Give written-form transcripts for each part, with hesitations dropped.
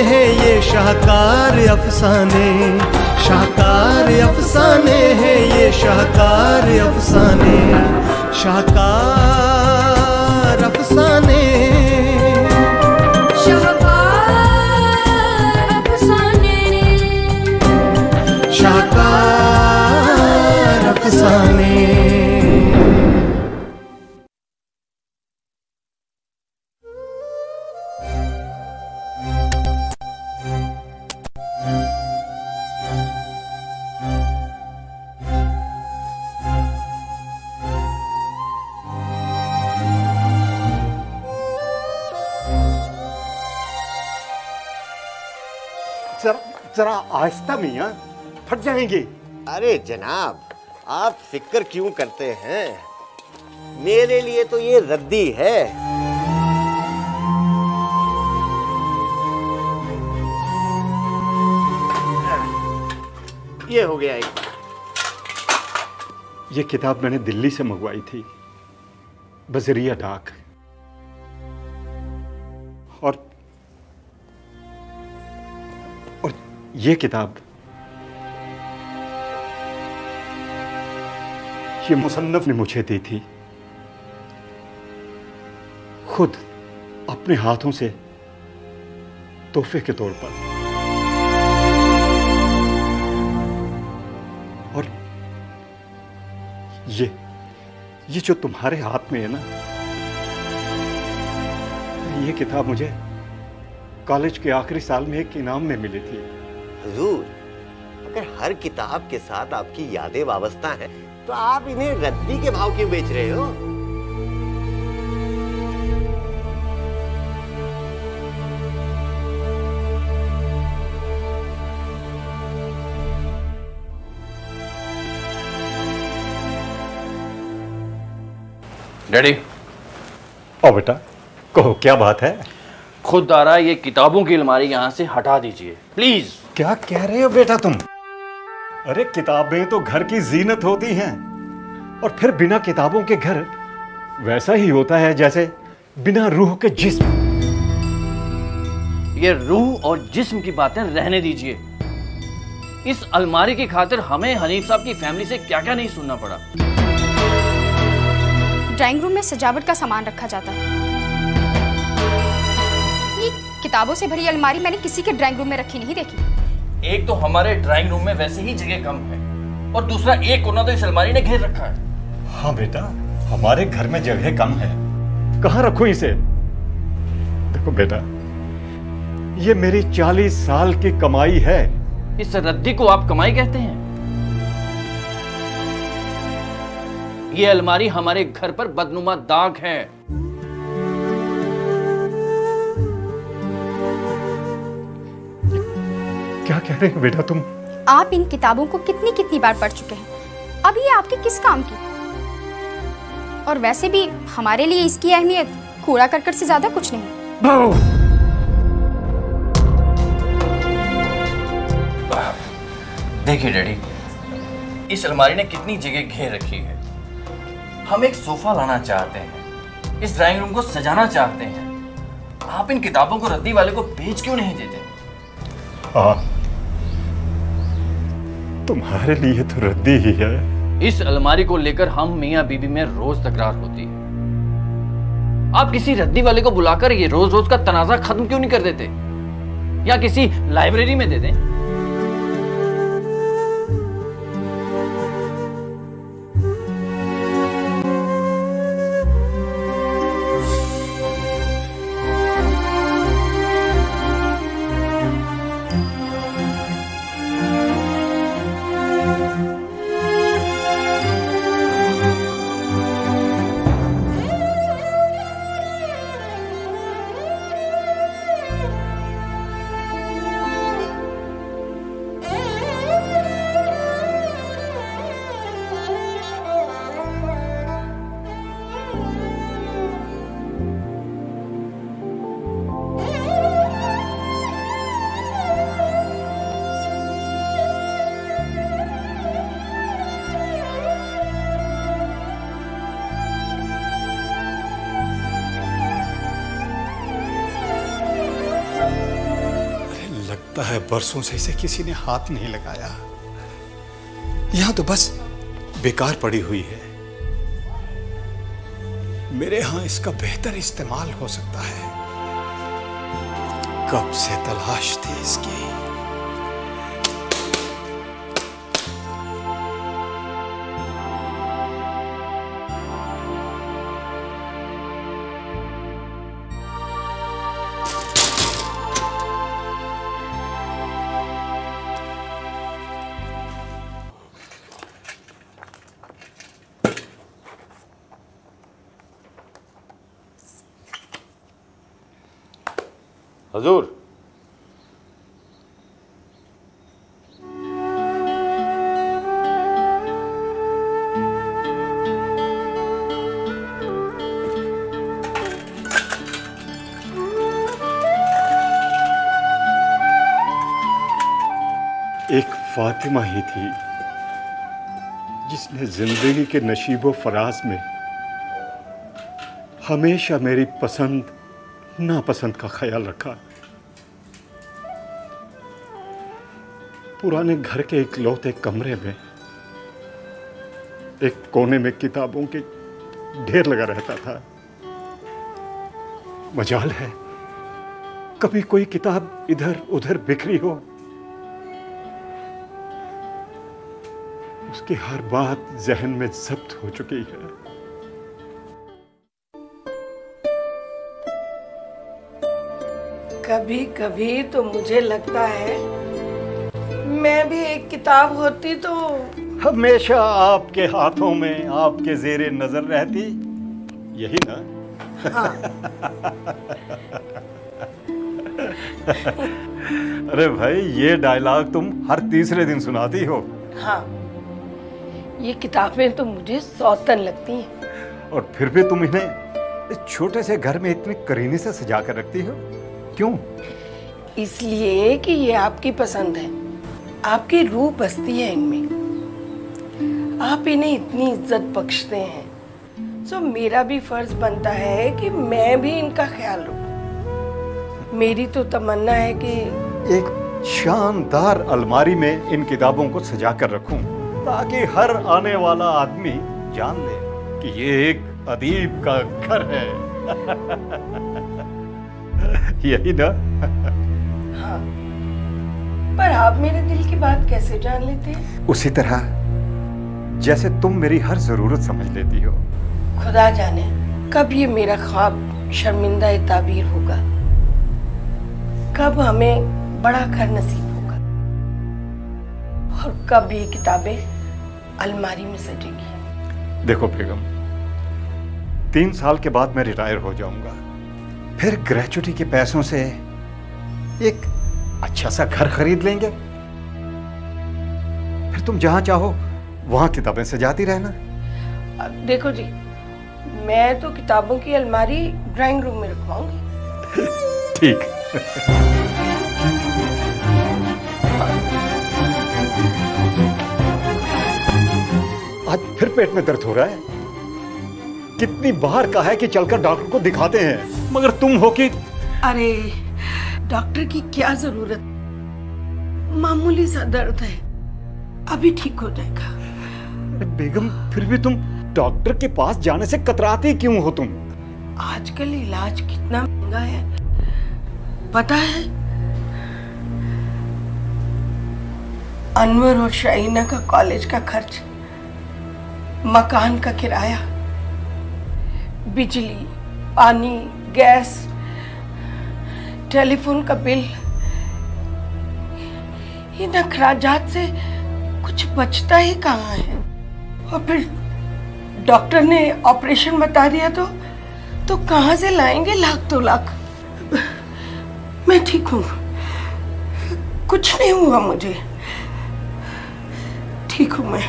हैं ये शाहकार अफसाने, शाहकार अफसाने हैं ये शाहकार अफसाने, शाहकार अफसाने, शाहकार अफसाने, शाहकार अफसाने। जरा आहिस्ता मियां, फट जाएंगे। अरे जनाब, आप फिक्र क्यों करते हैं? मेरे लिए तो ये रद्दी है। ये हो गया एक। ये किताब मैंने दिल्ली से मंगवाई थी, बजरिया डाक। और ये किताब ये मुसन्नफ ने मुझे दी थी, खुद अपने हाथों से तोहफे के तौर पर। और ये जो तुम्हारे हाथ में है ना, ये किताब मुझे कॉलेज के आखिरी साल में एक इनाम में मिली थी। हुजूर, अगर हर किताब के साथ आपकी यादें वाबस्ता हैं, तो आप इन्हें रद्दी के भाव क्यों बेच रहे हो? डैडी। ओ बेटा, कहो क्या बात है? खुद आ रहा है, ये किताबों की अलमारी यहाँ से हटा दीजिए प्लीज। क्या कह रहे हो बेटा तुम? अरे किताबें तो घर की जीनत होती हैं, और फिर बिना किताबों के घर वैसा ही होता है जैसे बिना रूह के जिस्म। ये रूह और जिस्म की बातें रहने दीजिए। इस अलमारी की खातिर हमें हनीफ साहब की फैमिली से क्या क्या नहीं सुनना पड़ा। ड्राइंग रूम में सजावट का सामान रखा जाता है। ये किताबों से भरी अलमारी मैंने किसी के ड्राइंग रूम में रखी नहीं देखी। एक तो हमारे ड्राइंग रूम में वैसे ही जगह कम है, और दूसरा एक कोना तो इस अलमारी ने घेर रखा है। हाँ बेटा, हमारे घर में जगह कम है, कहाँ रखूं इसे? देखो बेटा, ये मेरी 40 साल की कमाई है। इस रद्दी को आप कमाई कहते हैं? ये अलमारी हमारे घर पर बदनुमा दाग है। क्या कह रहे हो बेटा तुम? आप इन किताबों को कितनी कितनी बार पढ़ चुके हैं, अब ये आपके किस काम की? और वैसे भी हमारे लिए इसकी अहमियत कूड़ा करकट से ज्यादा कुछ नहीं। देखिए डैडी, इस अलमारी ने कितनी जगह घेर रखी है। हम एक सोफा लाना चाहते हैं, इस ड्राइंग रूम को सजाना चाहते हैं। आप इन किताबों को रद्दी वाले को बेच क्यों नहीं देते? हाँ, तुम्हारे लिए तो रद्दी ही है। इस अलमारी को लेकर हम मियां बीबी में रोज तकरार होती है। आप किसी रद्दी वाले को बुलाकर ये रोज रोज का तनाजा खत्म क्यों नहीं कर देते, या किसी लाइब्रेरी में दे दें? लगता है बरसों से इसे किसी ने हाथ नहीं लगाया। यहां तो बस बेकार पड़ी हुई है। मेरे यहां इसका बेहतर इस्तेमाल हो सकता है। कब से तलाश थी इसकी। हुजूर, एक फातिमा ही थी जिसने जिंदगी के नशीबो फराज में हमेशा मेरी पसंद नापसंद का ख्याल रखा। पुराने घर के इकलौते कमरे में एक कोने में किताबों के ढेर लगा रहता था। मजाल है कभी कोई किताब इधर उधर बिखरी हो। उसकी हर बात जहन में जब्त हो चुकी है। कभी कभी तो मुझे लगता है मैं भी एक किताब होती तो हमेशा आपके हाथों में आपके जेरे नजर रहती, यही ना? हाँ। अरे भाई, ये डायलॉग तुम हर तीसरे दिन सुनाती हो। हाँ, ये किताबें तो मुझे सौतन लगती हैं। और फिर भी तुम इन्हें इस छोटे से घर में इतनी करीने से सजा कर रखती हो, क्यों? इसलिए कि ये आपकी पसंद है, आपकी रूह बसती है इनमें। आप इन्हें इतनी इज्जत बख्शते हैं, तो मेरा भी फर्ज बनता है कि मैं भी इनका ख्याल रखूं। मेरी तो तमन्ना है कि एक शानदार अलमारी में इन किताबों को सजा कर रखूं, ताकि हर आने वाला आदमी जान ले कि ये एक अदीब का घर है। यही ना? हाँ, पर आप मेरे दिल की बात कैसे जान लेते हैं? उसी तरह जैसे तुम मेरी हर जरूरत समझ लेती हो। खुदा जाने कब ये मेरा ख्वाब शर्मिंदा ताबीर होगा, कब हमें बड़ा घर नसीब होगा, और कब ये किताबें अलमारी में सजेगी। देखो बेगम, 3 साल के बाद मैं रिटायर हो जाऊंगा। फिर ग्रेचुटी के पैसों से एक अच्छा सा घर खरीद लेंगे। फिर तुम जहां चाहो वहां किताबें सजाती रहना। देखो जी, मैं तो किताबों की अलमारी ड्राइंग रूम में रखवाऊंगी। ठीक। आज फिर पेट में दर्द हो रहा है। कितनी बार कहा है कि चलकर डॉक्टर को दिखाते हैं, मगर तुम हो कि अरे डॉक्टर की क्या जरूरत, मामूली सा दर्द है, अभी ठीक हो जाएगा। बेगम, फिर भी तुम डॉक्टर के पास जाने से कतराती क्यों हो तुम? आजकल इलाज कितना महंगा है पता है? अनवर और शाहीना का कॉलेज का खर्च, मकान का किराया, बिजली, पानी, गैस, टेलीफोन का बिल, इन अखराजात से कुछ बचता ही कहाँ है। और फिर डॉक्टर ने ऑपरेशन बता दिया तो कहाँ से लाएंगे लाख 2 लाख। मैं ठीक हूँ, कुछ नहीं हुआ मुझे, ठीक हूँ मैं।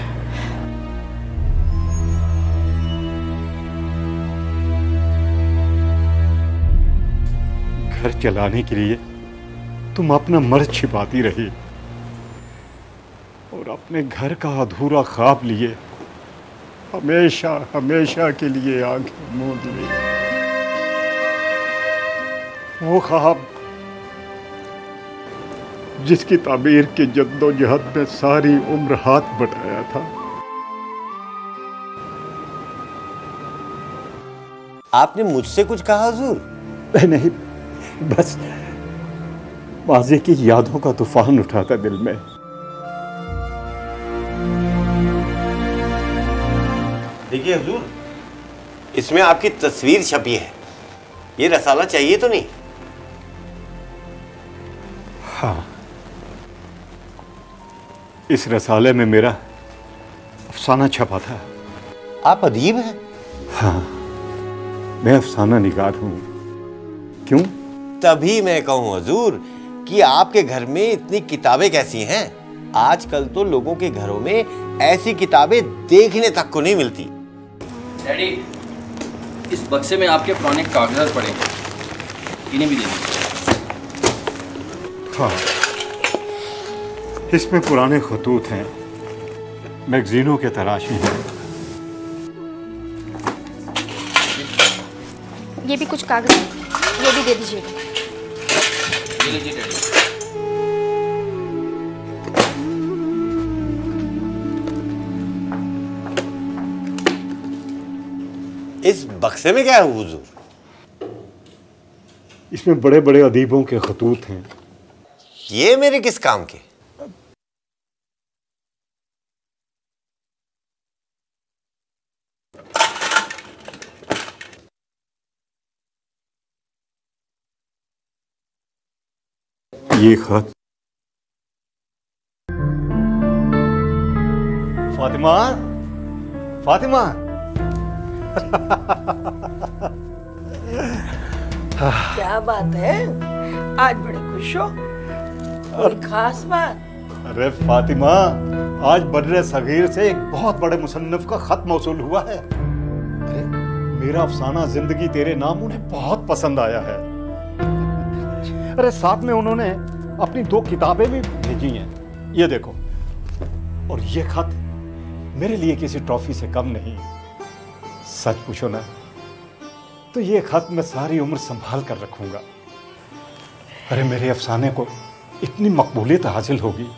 घर चलाने के लिए तुम अपना मर्ज छिपाती रही और अपने घर का अधूरा ख्वाब लिए हमेशा हमेशा के लिए आंखें मूंद ली। वो ख्वाब जिसकी तामीर की जद्दोजहद में सारी उम्र हाथ बटाया था। आपने मुझसे कुछ कहा हुजूर? नहीं, बस माज़ी की यादों का तूफान उठा था दिल में। देखिए हुजूर, इसमें आपकी तस्वीर छपी है। ये रसाला चाहिए तो नहीं? हाँ, इस रसाले में मेरा अफसाना छपा था। आप अदीब हैं? हाँ, मैं अफसाना निगार हूं। क्यों? तभी मैं कहूं हुजूर कि आपके घर में इतनी किताबें कैसी हैं? आजकल तो लोगों के घरों में ऐसी किताबें देखने तक को नहीं मिलती। डैडी, इस बक्से में आपके पुराने कागजात पड़े हैं, इन्हें भी दे दीजिए। हाँ, इसमें पुराने खतूत हैं, मैगजीनों के तराशी हैं। ये भी कुछ कागज हैं, ये भी दे दीजिएगा। ये लीजिए डैडी। इस बक्से में क्या है हुजूर? इसमें बड़े बड़े अदीबों के खतूत हैं। ये मेरे किस काम के? ये खत फातिमा, फातिमा। क्या बात है, आज बड़े खुश हो? कोई खास बात? अरे फातिमा, आज बर्रे सगीर से एक बहुत बड़े मुसन्निफ का खत मौसूल हुआ है। अरे मेरा अफसाना जिंदगी तेरे नाम उन्हें बहुत पसंद आया है। अरे साथ में उन्होंने अपनी 2 किताबें भी भेजी हैं, ये देखो। और ये खत मेरे लिए किसी ट्रॉफी से कम नहीं। सच पूछो ना तो ये खत मैं सारी उम्र संभाल कर रखूंगा। अरे मेरे अफसाने को इतनी मकबूलियत हासिल होगी,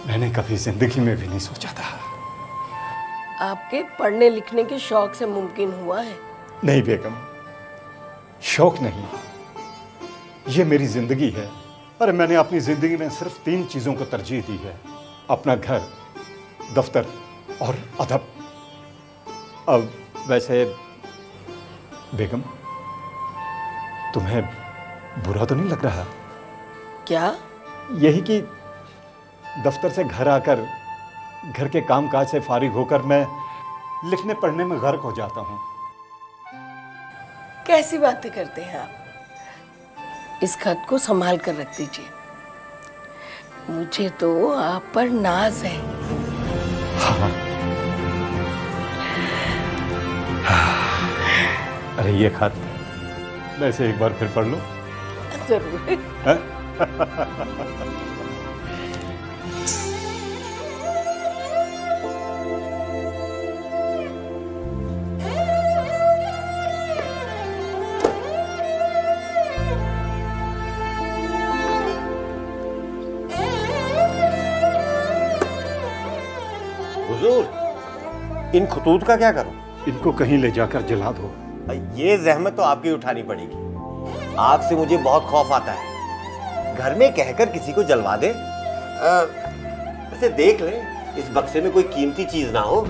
मैंने कभी जिंदगी में भी नहीं सोचा था। आपके पढ़ने लिखने के शौक से मुमकिन हुआ है? नहीं बेगम, शौक नहीं, ये मेरी जिंदगी है। अरे मैंने अपनी जिंदगी में सिर्फ 3 चीजों को तरजीह दी है, अपना घर, दफ्तर और अदब। अब वैसे बेगम, तुम्हें बुरा तो नहीं लग रहा? क्या? यही कि दफ्तर से घर आकर घर के कामकाज से फारिग होकर मैं लिखने पढ़ने में गर्क हो जाता हूँ। कैसी बातें करते हैं आप? इस खत को संभाल कर रख दीजिए। मुझे तो आप पर नाज है। हाँ। अरे ये खत मैं इसे एक बार फिर पढ़ लूं? जरूर। हुजूर, इन खतूत का क्या करूं? इनको कहीं ले जाकर जला दो। ये जहमत तो आपकी उठानी पड़ेगी। आग से मुझे बहुत खौफ आता है। घर में कहकर किसी को जलवा दे। वैसे देख ले, इस बक्से में कोई कीमती चीज ना हो।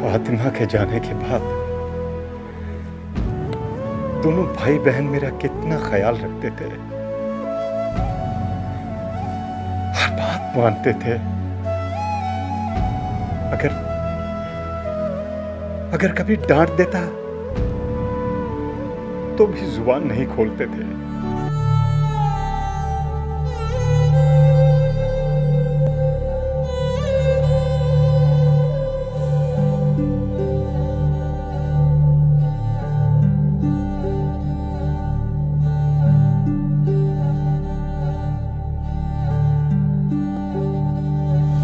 फातिमा के जाने के बाद दोनों भाई बहन मेरा कितना ख्याल रखते थे, हर बात मानते थे। अगर कभी डांट देता तो भी जुबान नहीं खोलते थे।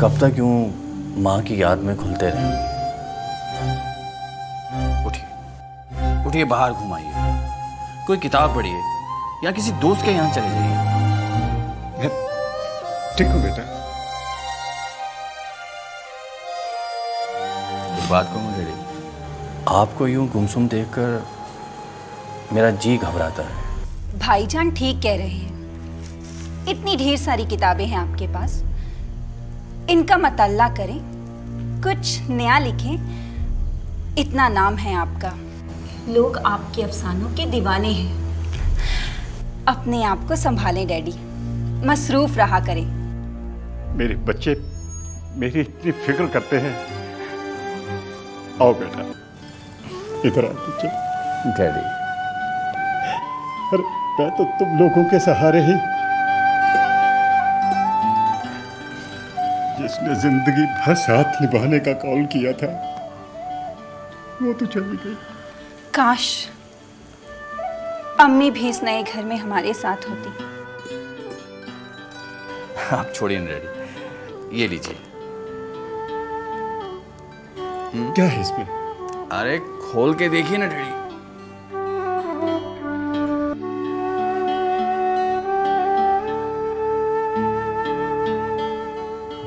कब तक यूं माँ की याद में घुलते रहेंगे। उठिए उठिए, बाहर घुमाइए, कोई किताब पढ़िए या किसी दोस्त के यहाँ चले जाइए। ठीक हो बेटा। एक बात कहूँ डैडी, आपको यूं गुमसुम देखकर मेरा जी घबराता है। भाईजान ठीक कह रहे हैं, इतनी ढेर सारी किताबें हैं आपके पास, इनका मतल्ला करें, कुछ नया लिखें। इतना नाम है आपका, लोग आपके अफसानों के दीवाने हैं। अपने आप को संभालें डैडी, मसरूफ रहा करें। मेरे बच्चे मेरी इतनी फिक्र करते हैं। आओ बेटा, इधर आओ बच्चे। डैडी, अरे मैं तो तुम लोगों के सहारे ही, जिसने जिंदगी भर साथ निभाने का कॉल किया था, वो तो चली गई। काश अम्मी भी इस नए घर में हमारे साथ होती। आप छोड़िए ना डैडी, ये लीजिए। क्या है इसमें? अरे खोल के देखिए ना डैडी।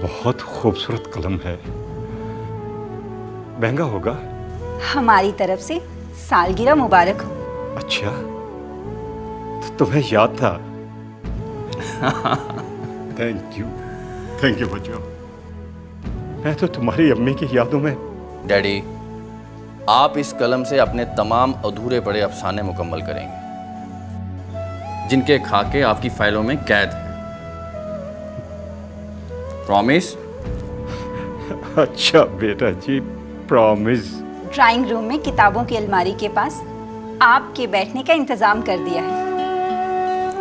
बहुत खूबसूरत कलम है, महंगा होगा। हमारी तरफ से सालगिरह मुबारक हो। अच्छा, तो तुम्हें याद था। थैंक यू बच्चों। मैं तो तुम्हारी अम्मी की यादों में। डैडी, आप इस कलम से अपने तमाम अधूरे पड़े अफसाने मुकम्मल करेंगे, जिनके खाके आपकी फाइलों में कैद है। प्रॉमिस? अच्छा बेटा जी, प्रॉमिस। ड्राइंग रूम में किताबों की अलमारी के पास आपके बैठने का इंतजाम कर दिया है।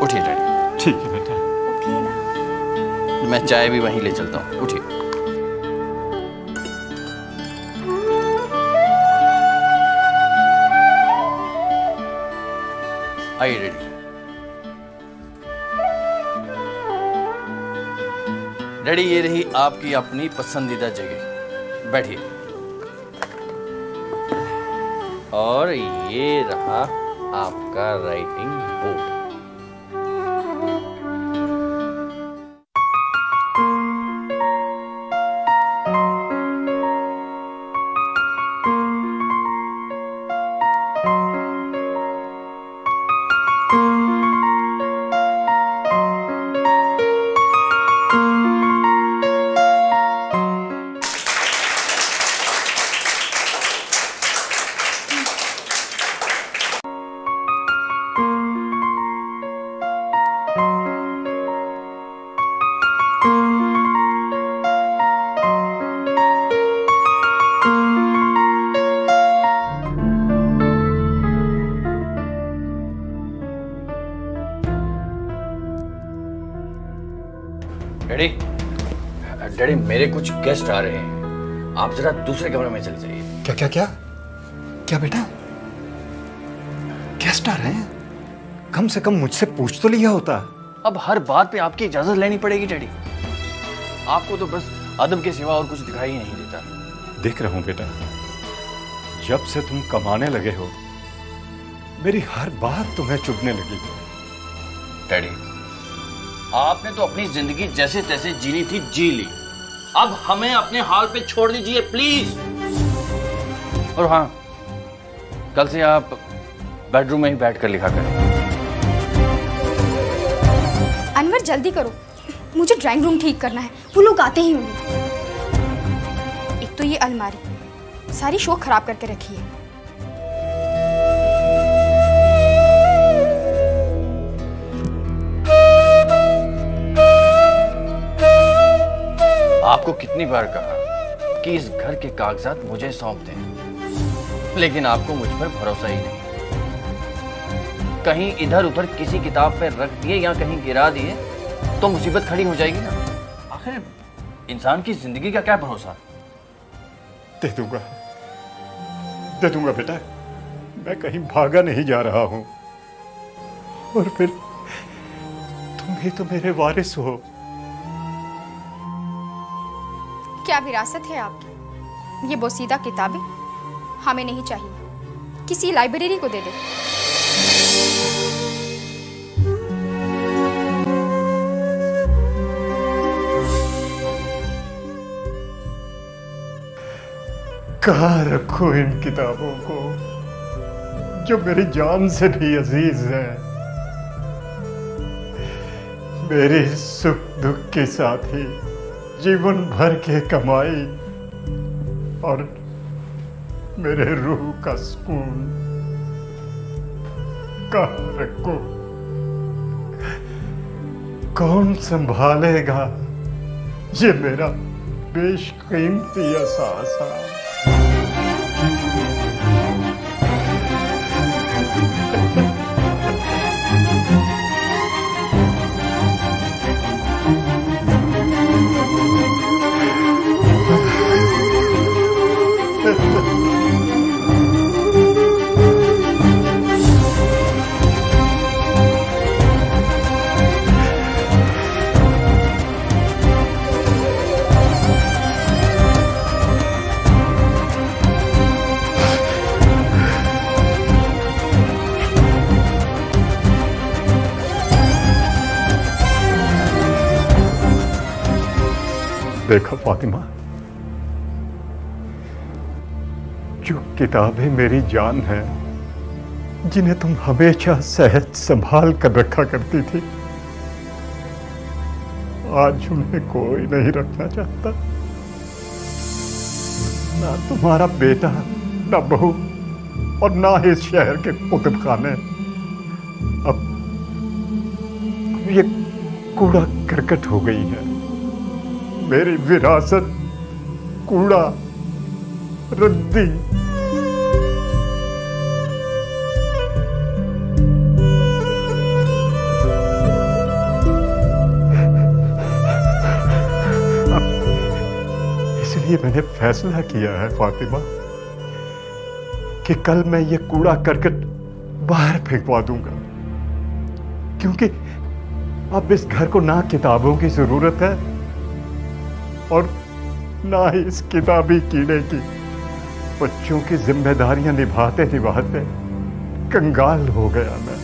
उठिए डैडी। ठीक है बेटा। उठिए ना। मैं चाय भी वहीं ले चलता हूँ, उठिए। आइए डैडी। डैडी, ये रही आपकी अपनी पसंदीदा जगह, बैठिए। और ये रहा आपका राइटिंग बोर्ड। डैडी, डैडी, मेरे कुछ गेस्ट आ रहे हैं, आप जरा दूसरे कमरे में चले जाइए। क्या क्या क्या क्या बेटा, गेस्ट आ रहे हैं? कम से कम मुझसे पूछ तो लिया होता। अब हर बात पे आपकी इजाजत लेनी पड़ेगी डैडी। आपको तो बस अदब के सिवा और कुछ दिखाई नहीं देता। देख रहा हूं बेटा, जब से तुम कमाने लगे हो, मेरी हर बात तुम्हें चुभने लगी। डैडी, आपने तो अपनी जिंदगी जैसे तैसे जीनी थी, जी ली। अब हमें अपने हाल पे छोड़ दीजिए प्लीज। और हाँ, कल से आप बेडरूम में ही बैठकर लिखा करें। अनवर जल्दी करो, मुझे ड्राइंग रूम ठीक करना है, वो लोग आते ही होंगे। एक तो ये अलमारी सारी शो खराब करके रखी है। आपको कितनी बार कहा कि इस घर के कागजात मुझे सौंप दें, लेकिन आपको मुझ पर भरोसा ही नहीं। कहीं इधर उधर किसी किताब पे रख दिए या कहीं गिरा दिए तो मुसीबत खड़ी हो जाएगी ना। आखिर इंसान की जिंदगी का क्या भरोसा। दे दूंगा बेटा, मैं कहीं भागा नहीं जा रहा हूं। और फिर तुम ही तो मेरे वारिस हो। क्या विरासत है आपकी? ये बोसीदा किताबें हमें नहीं चाहिए, किसी लाइब्रेरी को दे दे। कहाँ रखूं इन किताबों को जो मेरी जान से भी अजीज है। मेरे सुख दुख के साथी, जीवन भर के कमाई और मेरे रूह का सुकून कहाँ रखूं? कौन संभालेगा ये मेरा बेशकीमती असासा? देखो फातिमा, जो किताबें मेरी जान है, जिन्हें तुम हमेशा सहज संभाल कर रखा करती थी, आज उन्हें कोई नहीं रखना चाहता। ना तुम्हारा बेटा, ना बहू और ना इस शहर के कुतुब खाने। अब ये कूड़ा करकट हो गई है। मेरी विरासत कूड़ा, रद्दी। इसलिए मैंने फैसला किया है फातिमा कि कल मैं ये कूड़ा करकट बाहर फेंकवा दूंगा, क्योंकि अब इस घर को ना किताबों की जरूरत है और ना ही इस किताबी कीड़े की। बच्चों की जिम्मेदारियां निभाते निभाते कंगाल हो गया मैं,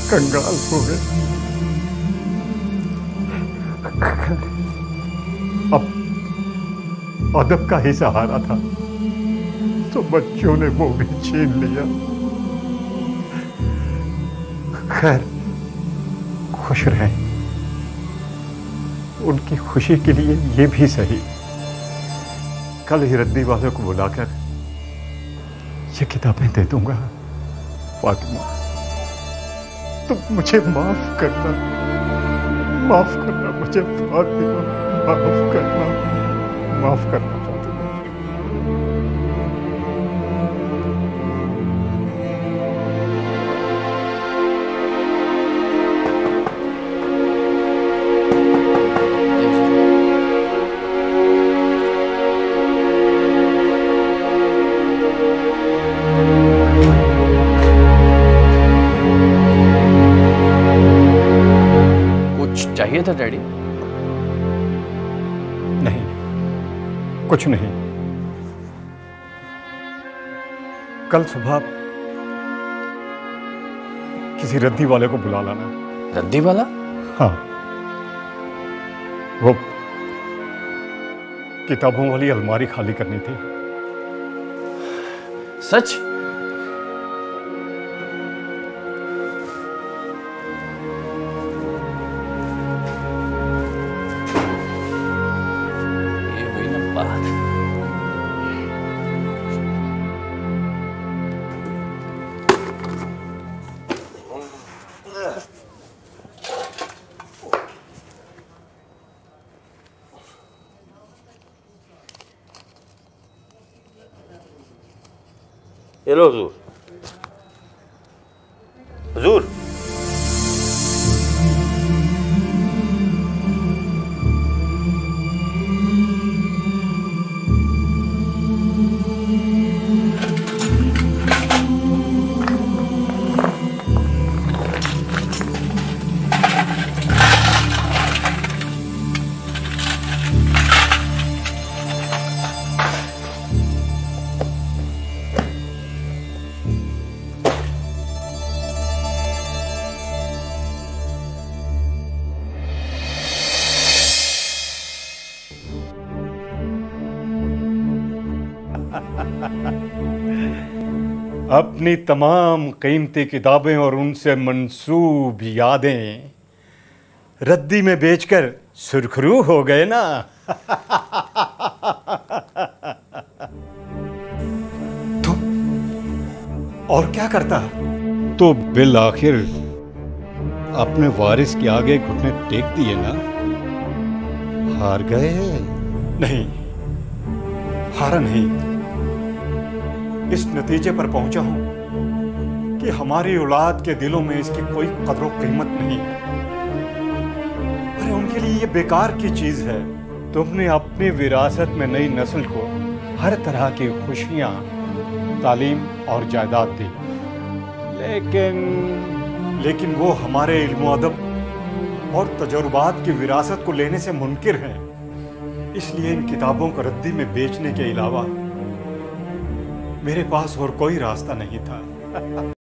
कंगाल हो गया। अब अदब का ही सहारा था तो बच्चों ने वो भी छीन लिया। खैर, खुश रहें। उनकी खुशी के लिए ये भी सही, कल ही रद्दी वालों को बुलाकर ये किताबें दे दूंगा। फातिमा, तुम मुझे माफ करना, माफ करना मुझे फातिमा, माफ करना, माफ करना फातिमा। चाहिए था डैडी? नहीं, कुछ नहीं। कल सुबह किसी रद्दी वाले को बुला लाना। रद्दी वाला? हाँ, वो किताबों वाली अलमारी खाली करनी थी। सच? हेलो हुजूर। हुजूर, अपनी तमाम कीमती किताबें और उनसे मंसूब यादें रद्दी में बेचकर सुरखरू हो गए ना। तो और क्या करता? तो बिल आखिर अपने वारिस के आगे घुटने टेक दिए ना। हार गए? नहीं, हारा नहीं। इस नतीजे पर पहुंचा हूं कि हमारी औलाद के दिलों में इसकी कोई कदर कीमत नहीं। अरे उनके लिए ये बेकार की चीज है। तुमने अपनी विरासत में नई नस्ल को हर तरह की खुशियां, तालीम और जायदाद दी, लेकिन वो हमारे इल्म अदब और तजुर्बात की विरासत को लेने से मुनकिर हैं। इसलिए इन किताबों को रद्दी में बेचने के अलावा मेरे पास और कोई रास्ता नहीं था।